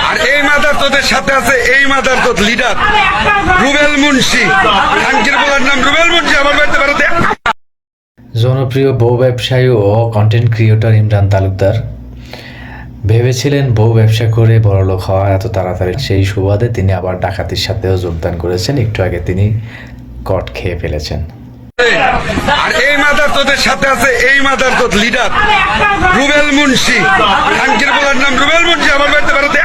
আর এই মাদার তোদের সাথে আছে এই মাদার তোর লিডার রুবেল মুন্সি, খানকির বলার নাম রুবেল মুন্সি আমার বাড়িতে বেরোতে। জনপ্রিয় বউ ব্যবসায়ী ও কন্টেন্ট ক্রিয়েটর ইমরান তালুকদার ভেবেছিলেন বউ ব্যবসা করে বড়লোক হওয়া এত তাড়াতাড়ি, সেই সুবাদে তিনি আবার ডাকাতির সাথেও যোগদান করেছেন। একটু আগে তিনি কট খেয়ে ফেলেছেন। আর এই মাদার তোদের সাথে আছে এই মাদার তোর লিডার রুবেল মুন্সি, খানকির বলার নাম রুবেল মুন্সি আমার বাড়িতে বেরোতে।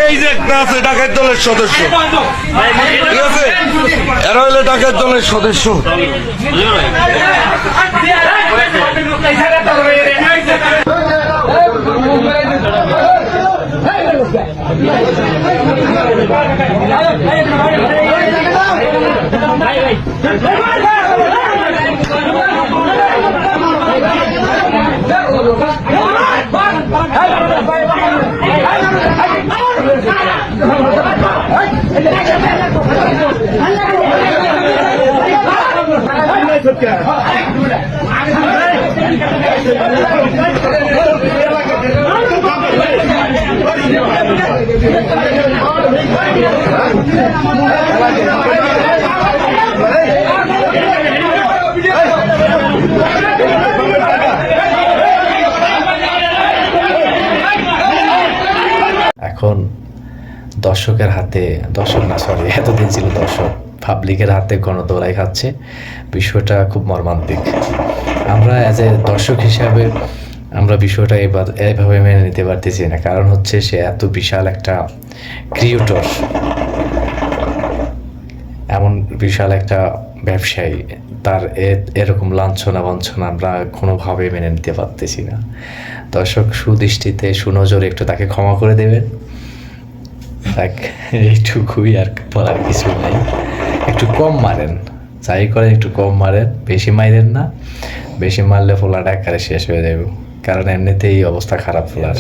এই যে একটা আছে ডাকাত দলের সদস্য, ঠিক আছে, এরা হলো ডাকাত দলের সদস্য। এখন দর্শকের হাতে, দর্শক না সরি এতদিন ছিল দর্শক, পাবলিকের হাতে গণদৌড়াই খাচ্ছে। বিষয়টা খুব মর্মান্তিক। আমরা অ্যাজ এ দর্শক হিসাবে আমরা বিষয়টা এভাবে মেনে নিতে পারতেছি না। কারণ হচ্ছে সে এত বিশাল একটা ক্রিয়েটর, এমন বিশাল একটা ব্যবসায়ী, তার এরকম লাঞ্ছনা বঞ্চনা আমরা কোনোভাবে মেনে নিতে পারতেছি না। দর্শক সুদৃষ্টিতে সুনজরে একটু তাকে ক্ষমা করে দেবেন। দেখ এইটুকুই, আর বলার কিছু নেই। একটু কম মারেন, যাই করেন একটু কম মারেন, বেশি মারেন না। বেশি মারলে ফোলাটা একেবারে শেষ হয়ে যাবে, কারণ এমনিতেই অবস্থা খারাপ ফোলার।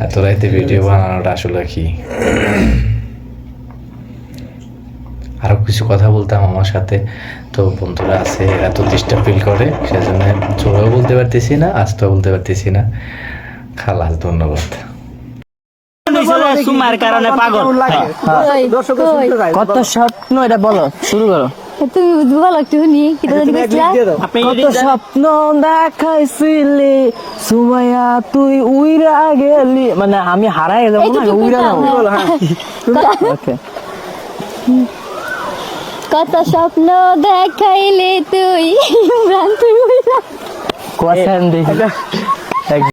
এত রাইতে ভিডিও বানানোটা আসলে কি। আরও কিছু কথা বলতাম আমার সাথে, তো বন্ধুরা আছে এত ডিস্টার্ব ফিল করে, সেজন্য জোরেও বলতে পারতেছি না, আস্তেও বলতে পারতেছি না। খালাস, ধন্যবাদ। সুমার কারণে পাগল। কত স্বপ্ন, এটা বলো, শুরু করো। তুমি বলো একটু শুনি, কি কত স্বপ্ন দেখাইছিলি সুমাইয়া তুই উইরা গেলি, মানে আমি হারাই যাবো না, উইরা যাবো। ওকে, কত স্বপ্ন দেখাইলে তুই ইমরান, তুই কোয়াশন দেখি।